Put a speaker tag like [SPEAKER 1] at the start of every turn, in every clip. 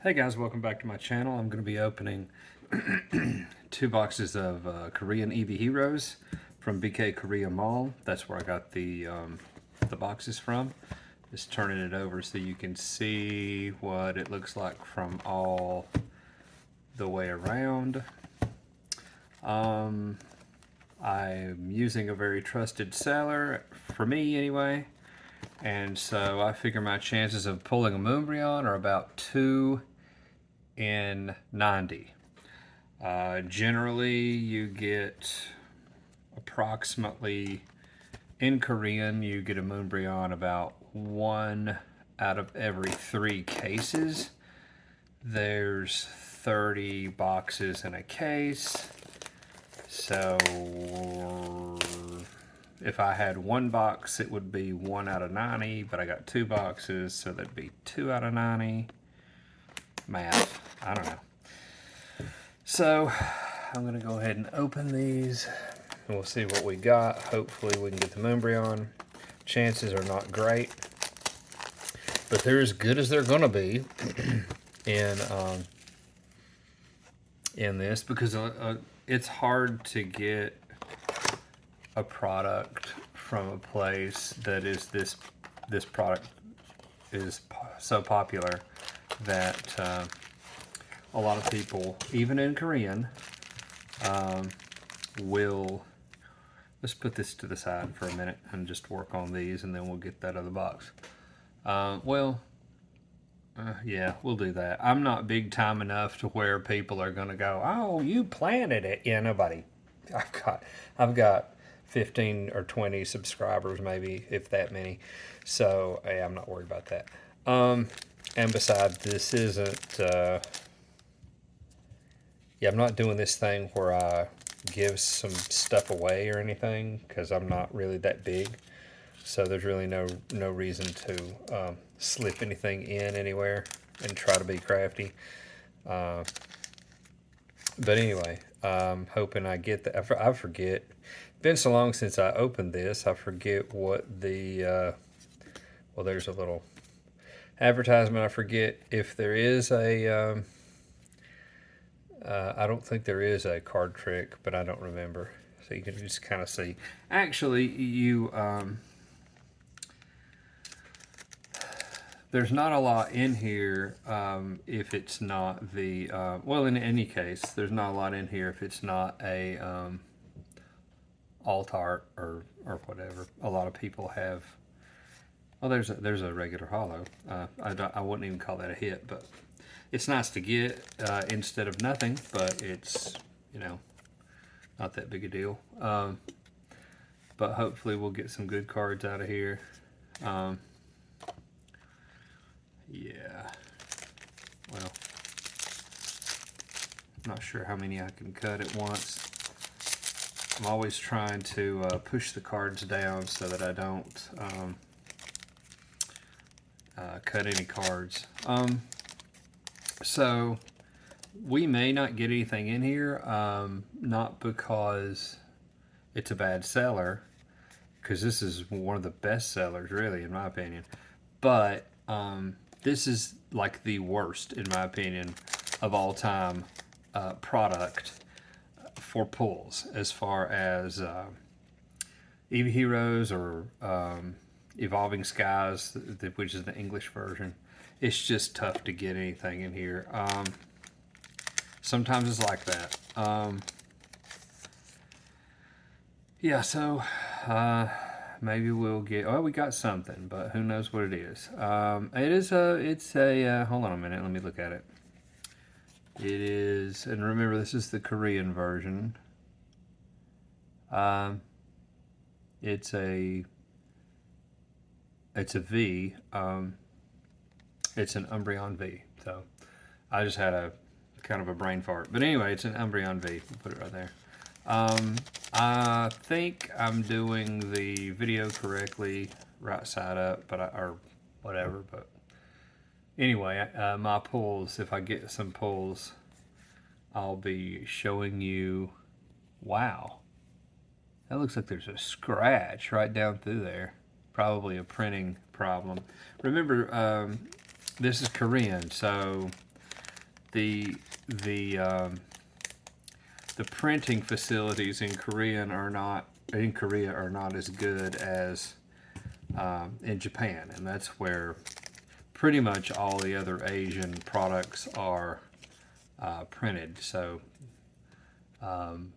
[SPEAKER 1] Hey guys, welcome back to my channel. I'm going to be opening two boxes of Korean Eevee Heroes from BK Korea Mall. That's where I got the boxes from. Just turning it over so you can see what it looks like from all the way around. I'm using a very trusted seller, for me anyway, and so I figure my chances of pulling a Moonbryon are about 2 in 90. Generally, you get approximately, in Korean, you get a Moonbryon about 1 out of every 3 cases. There's 30 boxes in a case. So if I had 1 box, it would be 1 out of 90, but I got 2 boxes, so that'd be 2 out of 90. Math, I don't know. So I'm gonna go ahead and open these and we'll see what we got. Hopefully we can get the Moonbryon. Chances are not great, but they're as good as they're gonna be in this, because it's hard to get a product from a place that is this product is so popular that a lot of people, even in Korean, will. Let's put this to the side for a minute and just work on these, and then we'll get that other box. Yeah, we'll do that. I'm not big time enough to where people are gonna go, "Oh, you planted it." Yeah, nobody. I've got 15 or 20 subscribers, maybe, if that many. So yeah, I'm not worried about that. And besides, this isn't, yeah, I'm not doing this thing where I give some stuff away or anything, because I'm not really that big. So there's really no reason to slip anything in anywhere and try to be crafty. But anyway, hoping I get that. I forget. It's been so long since I opened this, I forget what the, well, there's a little advertisement. I forget if there is a, I don't think there is a card trick, but I don't remember. So you can just kind of see. Actually, there's not a lot in here if it's not the, well, in any case, there's not a lot in here if it's not a alt art or whatever. A lot of people have. Well, there's a regular hollow. I wouldn't even call that a hit, but it's nice to get instead of nothing. But it's, not that big a deal. But hopefully we'll get some good cards out of here. Yeah. Well, I'm not sure how many I can cut at once. I'm always trying to push the cards down so that I don't cut any cards. So we may not get anything in here, not because it's a bad seller, because this is one of the best sellers, really, in my opinion. But this is like the worst, in my opinion, of all time product for pulls, as far as Eevee Heroes or Evolving Skies, which is the English version. It's just tough to get anything in here. Sometimes it's like that. Yeah, so maybe we'll get. Oh, we got something, but who knows what it is? It's a. Hold on a minute. Let me look at it. It is, and remember, this is the Korean version. It's a V. It's an Umbreon V. So I just had a kind of a brain fart. But anyway, it's an Umbreon V. We'll put it right there. I think I'm doing the video correctly, right side up, or whatever. But anyway, my pulls, if I get some pulls, I'll be showing you. Wow. That looks like there's a scratch right down through there. Probably a printing problem. Remember, this is Korean, so the the um, the printing facilities in Korea are not as good as in Japan, and that's where pretty much all the other Asian products are printed. So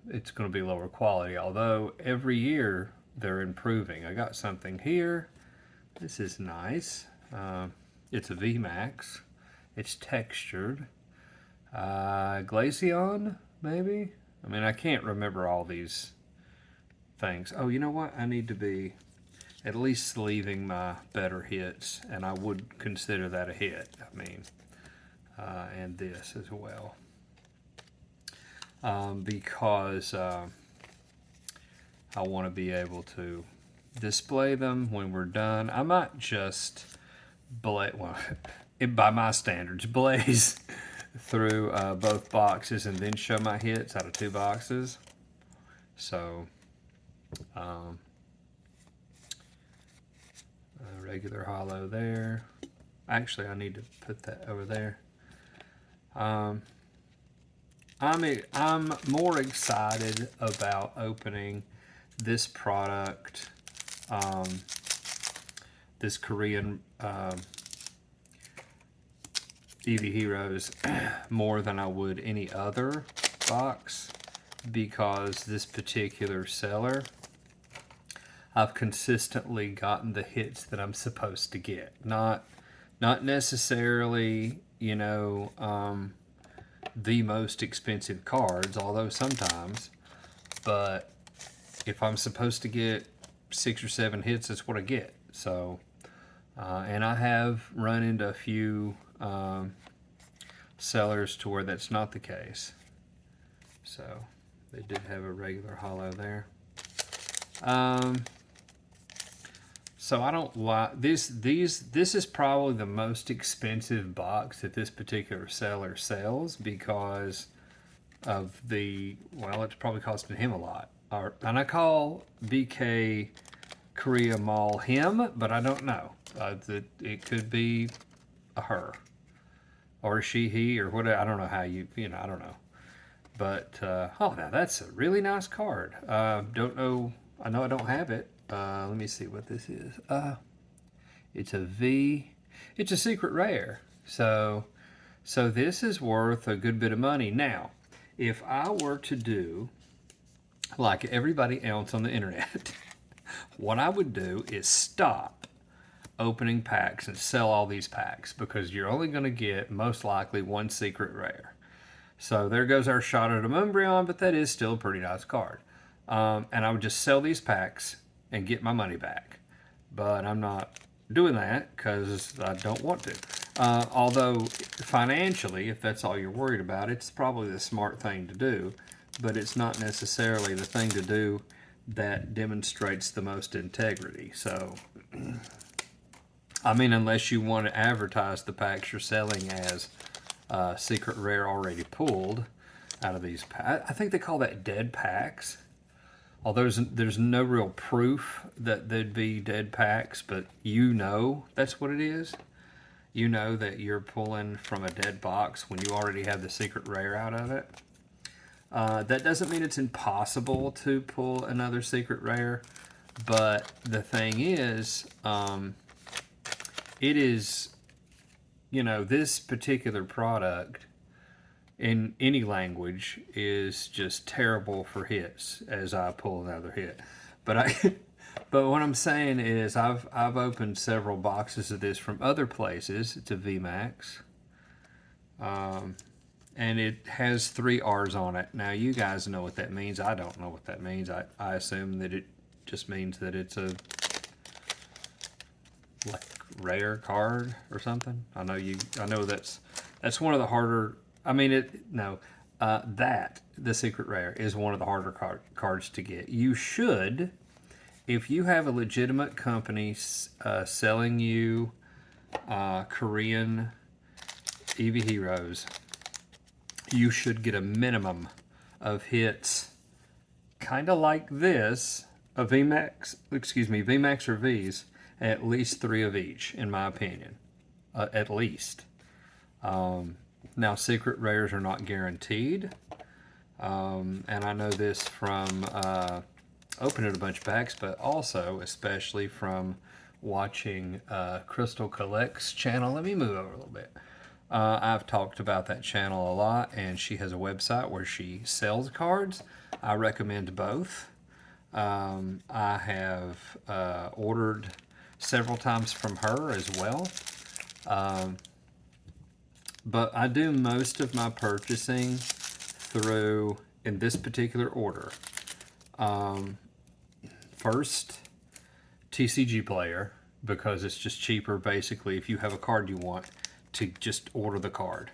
[SPEAKER 1] it's going to be lower quality. Although every year they're improving. I got something here. This is nice. It's a VMAX. It's textured. Glaceon, maybe? I mean, I can't remember all these things. Oh, you know what? I need to be at least sleeving my better hits, and I would consider that a hit. I mean, and this as well. Because I want to be able to display them when we're done. I might just blaze, well, by my standards, blaze through both boxes and then show my hits out of 2 boxes. So, a regular hollow there. Actually, I need to put that over there. I'm more excited about opening this product, this Korean Eevee Heroes, more than I would any other box, because this particular seller, I've consistently gotten the hits that I'm supposed to get. Not necessarily, you know, the most expensive cards, although sometimes, but if I'm supposed to get 6 or 7 hits, that's what I get. So, and I have run into a few sellers to where that's not the case. So, they did have a regular hollow there. So I don't like this. This is probably the most expensive box that this particular seller sells because of well, it's probably costing him a lot. And I call BK Korea Mall him, but I don't know. It could be a her, or she, he, or whatever. I don't know how I don't know. But oh, now that's a really nice card. Don't know. I know I don't have it. Let me see what this is. It's a V. It's a secret rare. So this is worth a good bit of money. Now, if I were to do like everybody else on the internet, what I would do is stop opening packs and sell all these packs, because you're only going to get most likely 1 secret rare. So there goes our shot at a Umbreon, but that is still a pretty nice card. And I would just sell these packs and get my money back. But I'm not doing that because I don't want to. Although financially, if that's all you're worried about, it's probably the smart thing to do, but it's not necessarily the thing to do that demonstrates the most integrity. So, I mean, unless you want to advertise the packs you're selling as secret rare already pulled out of these packs. I think they call that dead packs. Although there's no real proof that they'd be dead packs, but you know that's what it is. You know that you're pulling from a dead box when you already have the secret rare out of it. That doesn't mean it's impossible to pull another secret rare, but the thing is, it is, you know, this particular product in any language is just terrible for hits as I pull another hit. But but what I'm saying is I've opened several boxes of this from other places. It's a VMAX. And it has 3 R's on it. Now you guys know what that means. I don't know what that means. I assume that it just means that it's a like rare card or something. I know that's one of the harder. I mean, the secret rare is one of the harder cards to get. You should, if you have a legitimate company selling you Korean Eevee Heroes, you should get a minimum of hits, kind of like this, a VMAX or V's, at least 3 of each, in my opinion, at least. Now, secret rares are not guaranteed, and I know this from opening a bunch of packs, but also especially from watching Crystal Collect's channel. Let me move over a little bit. I've talked about that channel a lot, and she has a website where she sells cards. I recommend both. I have ordered several times from her as well. But I do most of my purchasing through, in this particular order. First, TCG Player, because it's just cheaper basically if you have a card you want to just order the card.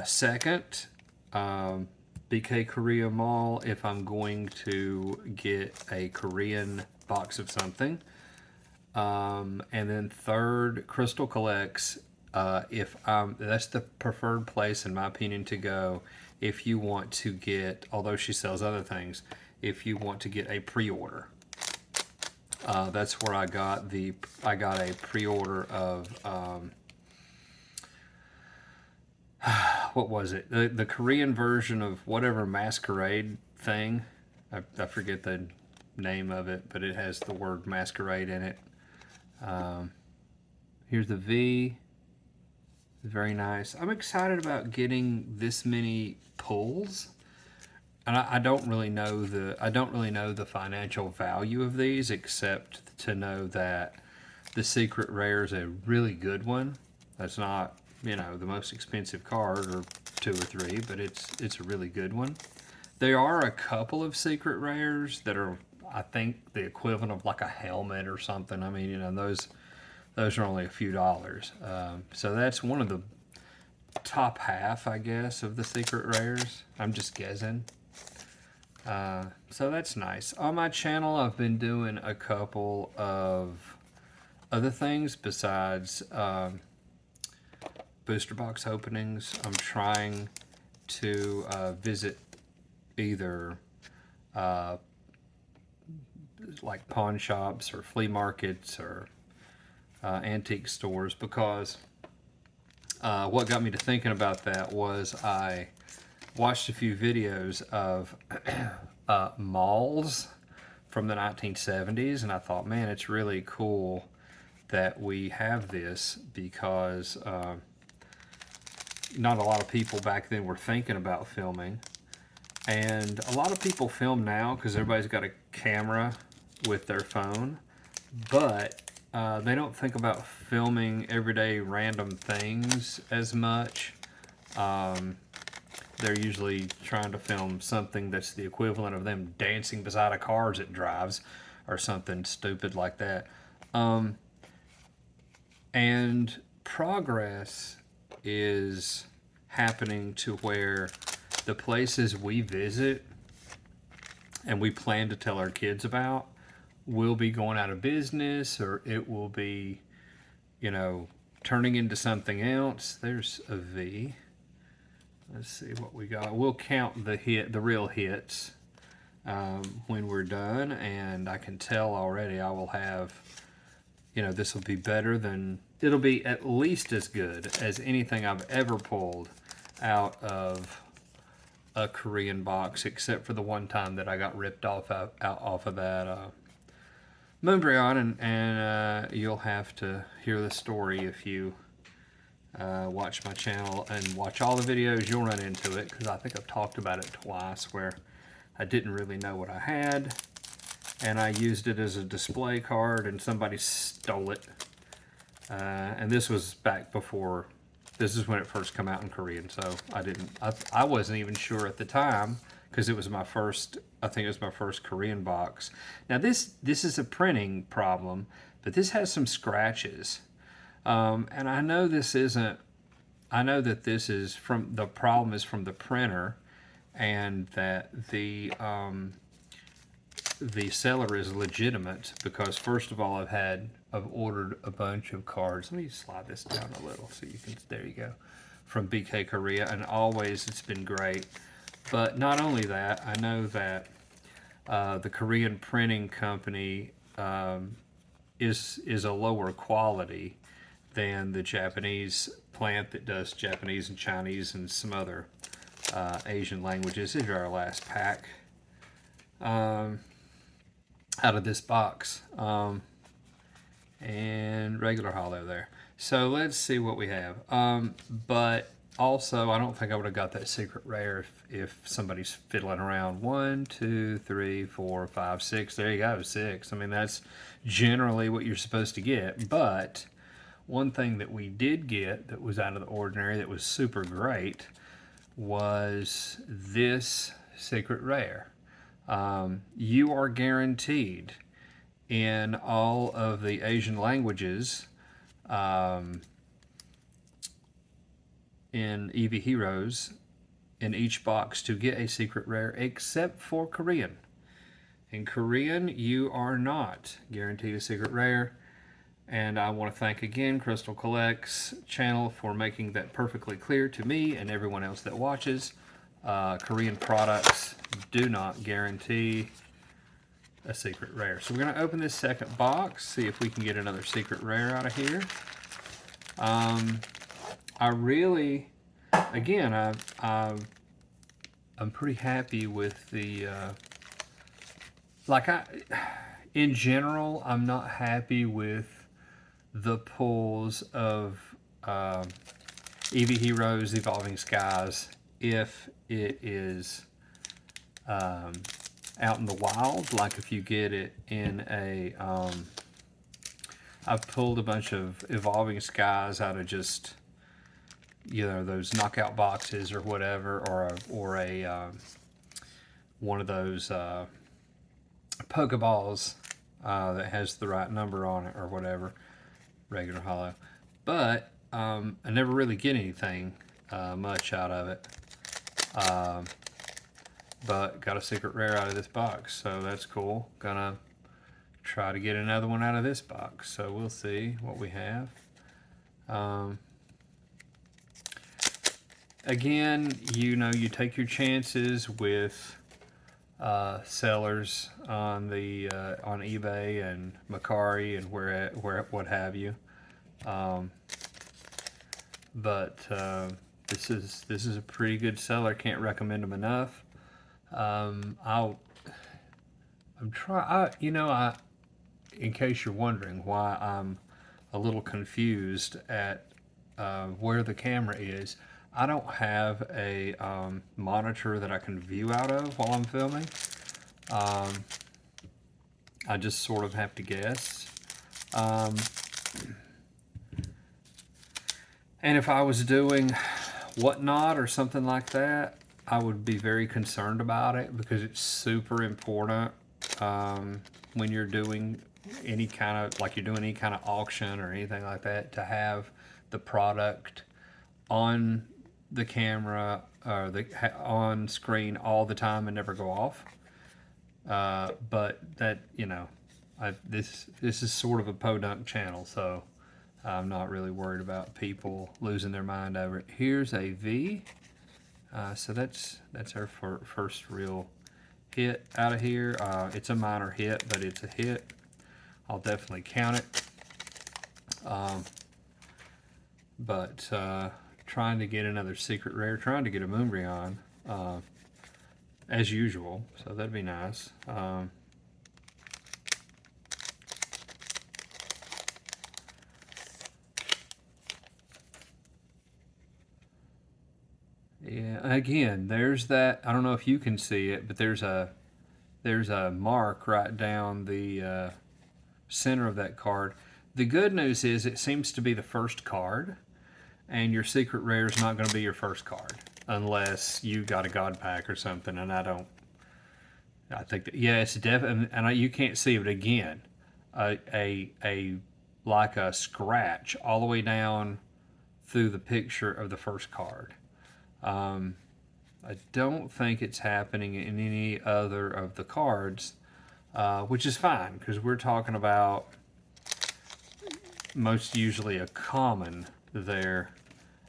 [SPEAKER 1] Second, BK Korea Mall if I'm going to get a Korean box of something. And then third, Crystal Collects. That's the preferred place in my opinion to go if you want to get, although she sells other things, if you want to get a pre-order. That's where I got a pre-order of what was it? The Korean version of whatever Masquerade thing. I forget the name of it, but it has the word Masquerade in it. Here's the V. Very nice. I'm excited about getting this many pulls. And I don't really know the financial value of these, except to know that the secret rare is a really good one. That's not, the most expensive card or 2 or 3, but it's a really good one. There are a couple of secret rares that are, I think, the equivalent of like a helmet or something. I mean, those are only a few dollars. So that's one of the top half, I guess, of the secret rares. I'm just guessing. So that's nice. On my channel, I've been doing a couple of other things besides booster box openings. I'm trying to visit either like pawn shops or flea markets or antique stores, because what got me to thinking about that was I watched a few videos of malls from the 1970s, and I thought, man, it's really cool that we have this, because not a lot of people back then were thinking about filming, and a lot of people film now because everybody's got a camera with their phone, but they don't think about filming everyday random things as much. They're usually trying to film something that's the equivalent of them dancing beside a car as it drives, or something stupid like that. And progress is happening to where the places we visit and we plan to tell our kids about will be going out of business, or it will be, turning into something else. There's a V. Let's see what we got. We'll count the real hits when we're done, and I can tell already I will have, this will be better than, it'll be at least as good as anything I've ever pulled out of a Korean box, except for the one time that I got ripped off of that Moonbryon, and you'll have to hear the story if you watch my channel and watch all the videos. You'll run into it, because I think I've talked about it twice, where I didn't really know what I had, and I used it as a display card, and somebody stole it. And this was back before. This is when it first came out in Korean, so I wasn't even sure at the time, because it was my first. I think it was my first Korean box. Now this is a printing problem, but this has some scratches. And I know that this is the problem is from the printer, and that the seller is legitimate, because first of all, I've ordered a bunch of cards. Let me slide this down a little so you can, there you go, from BK Korea, and always it's been great. But not only that, I know that the Korean printing company is a lower quality than the Japanese plant that does Japanese and Chinese and some other Asian languages. This is our last pack out of this box. And regular hollow there. So let's see what we have. But also, I don't think I would have got that secret rare if somebody's fiddling around. 1, 2, 3, 4, 5, 6. There you go, 6. I mean, that's generally what you're supposed to get. But one thing that we did get that was out of the ordinary, that was super great, was this secret rare. You are guaranteed in all of the Asian languages in Eevee Heroes in each box to get a secret rare, except for Korean. In Korean, you are not guaranteed a secret rare. And I want to thank again Crystal Collects channel for making that perfectly clear to me and everyone else that watches. Korean products do not guarantee a secret rare. So we're going to open this second box, see if we can get another secret rare out of here. I really, again, I'm pretty happy with the, in general, I'm not happy with the pulls of Eevee Heroes, Evolving Skies, if it is out in the wild, like if you get it in a, I've pulled a bunch of Evolving Skies out of just, you know, those knockout boxes or whatever, or a one of those Pokeballs that has the right number on it or whatever, regular hollow. But I never really get anything much out of it. But got a secret rare out of this box, so that's cool. Gonna try to get another one out of this box, so we'll see what we have. Again, you know, you take your chances with sellers on the on eBay and Macari and where what have you. But this is a pretty good seller. Can't recommend them enough. In case you're wondering why I'm a little confused at where the camera is, I don't have a monitor that I can view out of while I'm filming. I just sort of have to guess. And if I was doing Whatnot or something like that, I would be very concerned about it, because it's super important when you're doing any kind of, like you're doing any kind of auction or anything like that, to have the product on the camera or on screen all the time and never go off. But that, you know, this is sort of a podunk channel, so I'm not really worried about people losing their mind over it. Here's a V. So that's our first real hit out of here. It's a minor hit, but it's a hit. I'll definitely count it. But trying to get another secret rare, trying to get a Moonbryon, as usual, so that'd be nice. Yeah, again, there's that, I don't know if you can see it, but there's a mark right down the center of that card. The good news is it seems to be the first card, and your secret rare is not going to be your first card unless you got a God Pack or something, and I think that, yeah, it's definitely, and you can't see it again. Like a scratch all the way down through the picture of the first card. I don't think it's happening in any other of the cards, which is fine, because we're talking about most usually a common there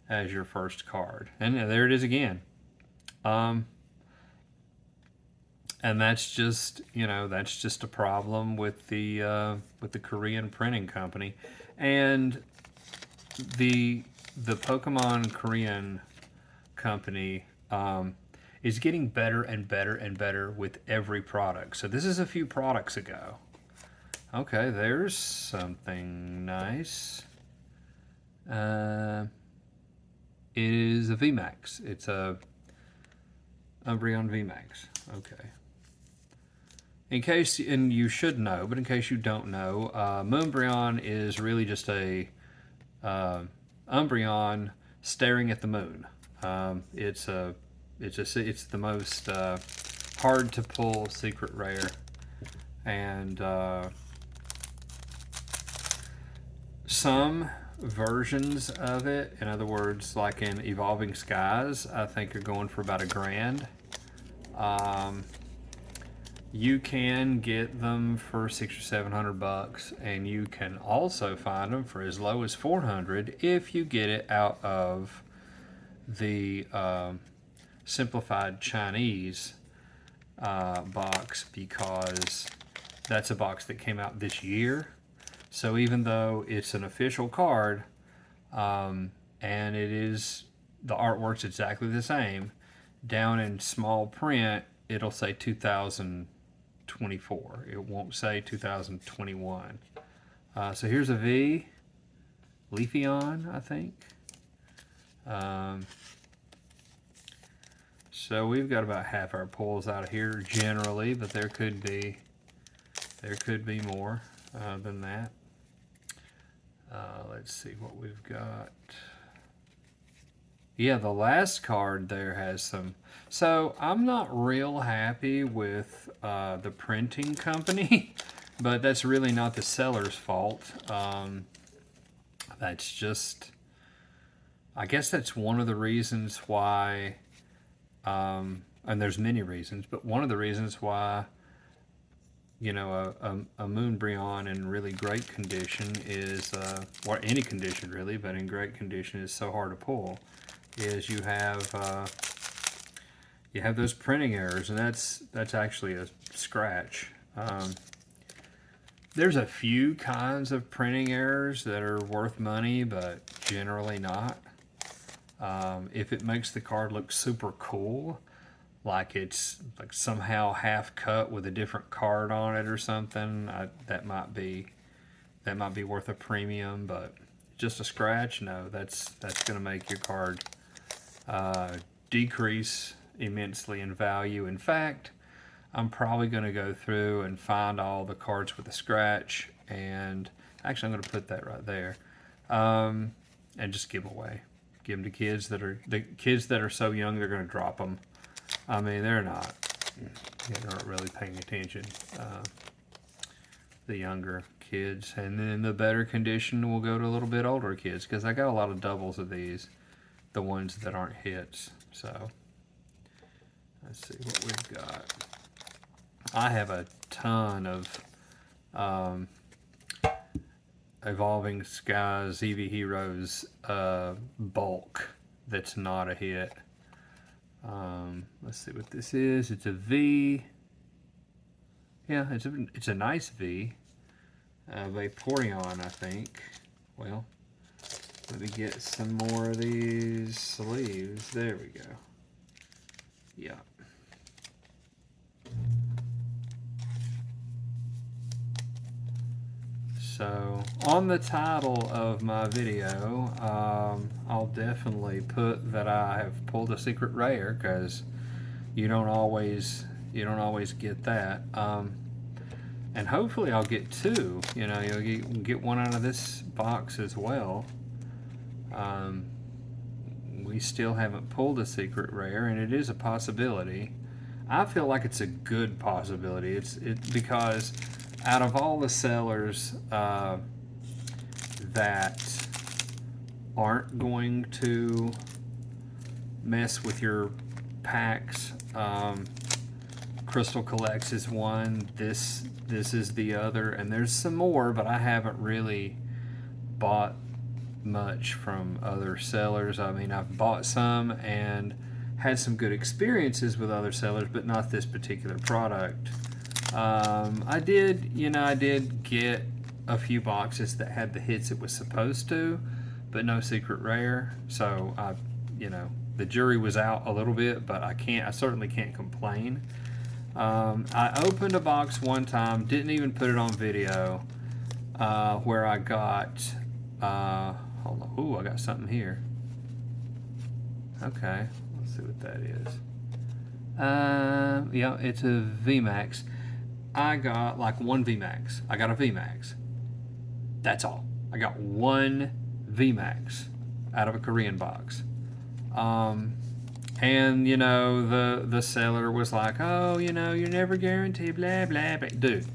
[SPEAKER 1] as your first card. And there it is again. And that's just, you know, that's just a problem with the Korean printing company. And the Pokemon Korean company is getting better and better and better with every product. So this is a few products ago. Okay, there's something nice. It is a VMAX. It's a Umbreon VMAX. Okay. In case, and you should know, but in case you don't know, Moonbreon is really just a Umbreon staring at the moon. It's the most hard to pull secret rare, and some versions of it, in other words, like in Evolving Skies, I think are going for about $1,000. You can get them for $600 or $700, and you can also find them for as low as $400 if you get it out of the simplified Chinese box, because that's a box that came out this year. So even though it's an official card, and it is, the artwork's exactly the same, down in small print it'll say 2024. It won't say 2021. So here's a V, Leafeon, I think. So we've got about half our pulls out of here generally, but there could be more than that. Let's see what we've got. Yeah, the last card there has some. So I'm not real happy with the printing company, but that's really not the seller's fault. That's just, I guess that's one of the reasons why, and there's many reasons, but one of the reasons why, you know, a Moonbreon in really great condition is, or any condition really, but in great condition is so hard to pull, is you have those printing errors, and that's actually a scratch. There's a few kinds of printing errors that are worth money, but generally not. If it makes the card look super cool, like it's like somehow half cut with a different card on it or something, that might be worth a premium. But just a scratch, no, that's going to make your card decrease immensely in value. In fact, I'm probably going to go through and find all the cards with a scratch, and actually I'm going to put that right there, and just give them away. Give them to kids that are so young they're going to drop them. I mean, they're not really paying attention. The younger kids, and then the better condition will go to a little bit older kids, because I got a lot of doubles of these, the ones that aren't hits. So let's see what we've got. I have a ton of Evolving Skies Eevee Heroes bulk that's not a hit. Let's see what this is. It's a V. Yeah, it's a nice V. Vaporeon, I think. Well, let me get some more of these sleeves. There we go. Yeah. So, on the title of my video, I'll definitely put that I have pulled a secret rare, because you don't always get that. And hopefully I'll get two. You know, you'll get one out of this box as well. We still haven't pulled a secret rare, and it is a possibility. I feel like it's a good possibility. It's because out of all the sellers that aren't going to mess with your packs, Crystal Collects is one. This is the other, and there's some more, but I haven't really bought much from other sellers. I mean, I've bought some and had some good experiences with other sellers, but not this particular product. I did get a few boxes that had the hits it was supposed to, but no secret rare. So the jury was out a little bit, but I certainly can't complain. I opened a box one time, didn't even put it on video, where I got, hold on, ooh, I got something here. Okay, let's see what that is. Yeah, it's a VMAX. I got like one VMAX. I got a VMAX. That's all. I got one VMAX out of a Korean box. And the seller was like, oh, you're never guaranteed, blah blah blah. Dude,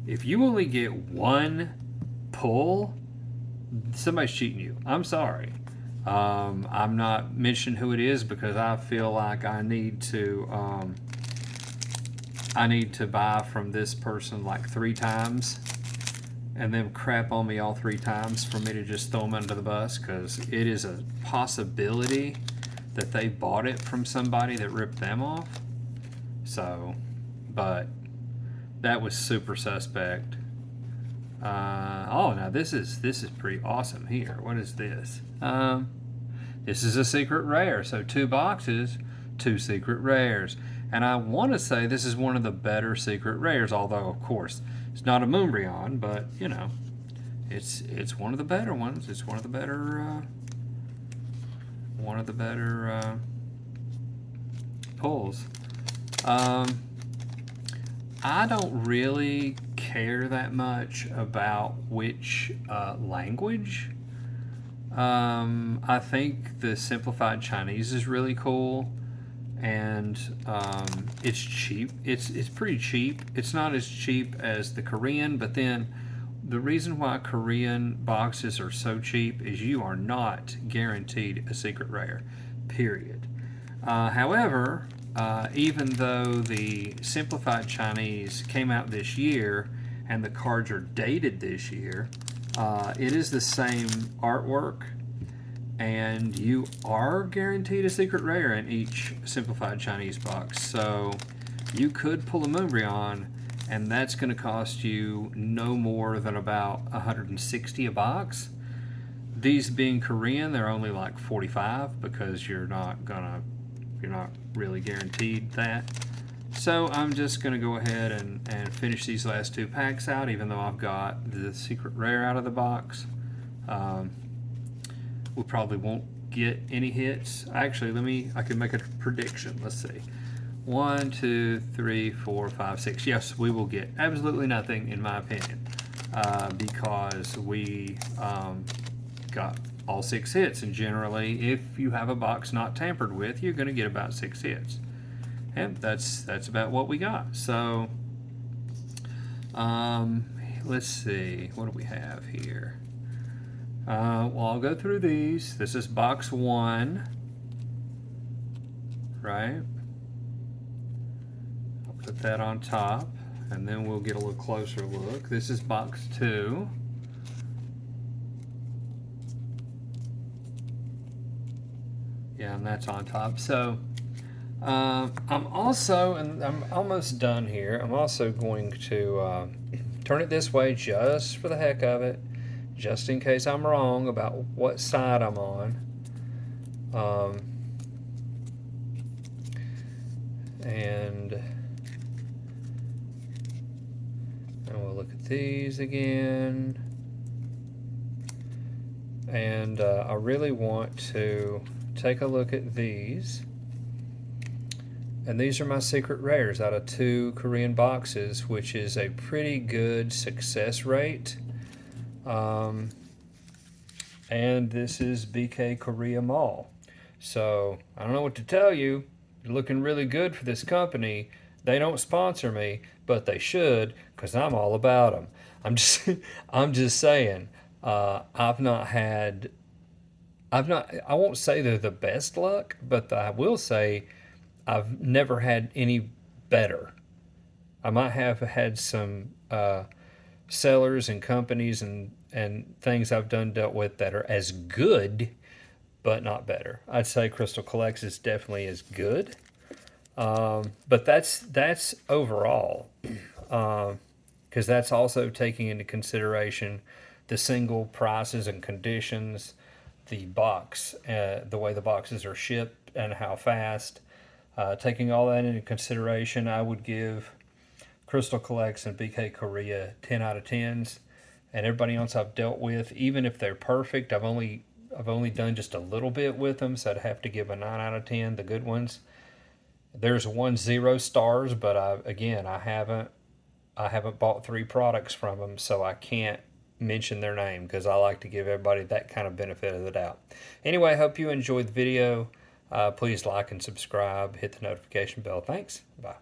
[SPEAKER 1] if you only get one pull, somebody's cheating you. I'm sorry. I'm not mentioning who it is because I feel like I need to buy from this person like 3 times and then crap on me all 3 times for me to just throw them under the bus, because it is a possibility that they bought it from somebody that ripped them off. So, but that was super suspect. Oh, now this is pretty awesome here. What is this? This is a secret rare. So 2 boxes, 2 secret rares. And I want to say this is one of the better secret rares, although of course it's not a Moonbryon, but it's one of the better ones. It's one of the better pulls. I don't really care that much about which language. I think the simplified Chinese is really cool, and it's cheap. It's pretty cheap. It's not as cheap as the Korean, but then the reason why Korean boxes are so cheap is you are not guaranteed a secret rare, period. However, even though the simplified Chinese came out this year and the cards are dated this year, it is the same artwork, and you are guaranteed a secret rare in each simplified Chinese box. So you could pull a Moonbryon, and that's going to cost you no more than about $160 a box. These being Korean, they're only like $45 because you're not really guaranteed that. So I'm just going to go ahead and finish these last 2 packs out, even though I've got the secret rare out of the box. We probably won't get any hits. Actually, I can make a prediction. Let's see. 1, 2, 3, 4, 5, 6. Yes, we will get absolutely nothing, in my opinion, because we got all 6 hits. And generally, if you have a box not tampered with, you're going to get about 6 hits. And that's about what we got. So, let's see. What do we have here? Well, I'll go through these. This is box 1, right? I'll put that on top, and then we'll get a little closer look. This is box 2. Yeah, and that's on top. So, I'm almost done here. I'm also going to turn it this way just for the heck of it, just in case I'm wrong about what side I'm on. And we'll look at these again. And I really want to take a look at these. And these are my secret rares out of 2 Korean boxes, which is a pretty good success rate. And this is BK Korea Mall. So I don't know what to tell you. You're looking really good for this company. They don't sponsor me, but they should, because I'm all about them. I'm just saying. I won't say they're the best luck, but I will say I've never had any better. I might have had some sellers and companies and things I've dealt with that are as good, but not better. I'd say Crystal Collects is definitely as good, but that's overall, because that's also taking into consideration the single prices and conditions, the box, the way the boxes are shipped, and how fast. Taking all that into consideration, I would give Crystal Collects and BK Korea 10 out of 10s. And everybody else I've dealt with, even if they're perfect, I've only done just a little bit with them, so I'd have to give a 9 out of 10. The good ones. There's one 0 stars, but I haven't bought 3 products from them, so I can't mention their name because I like to give everybody that kind of benefit of the doubt. Anyway, I hope you enjoyed the video. Please like and subscribe. Hit the notification bell. Thanks. Bye.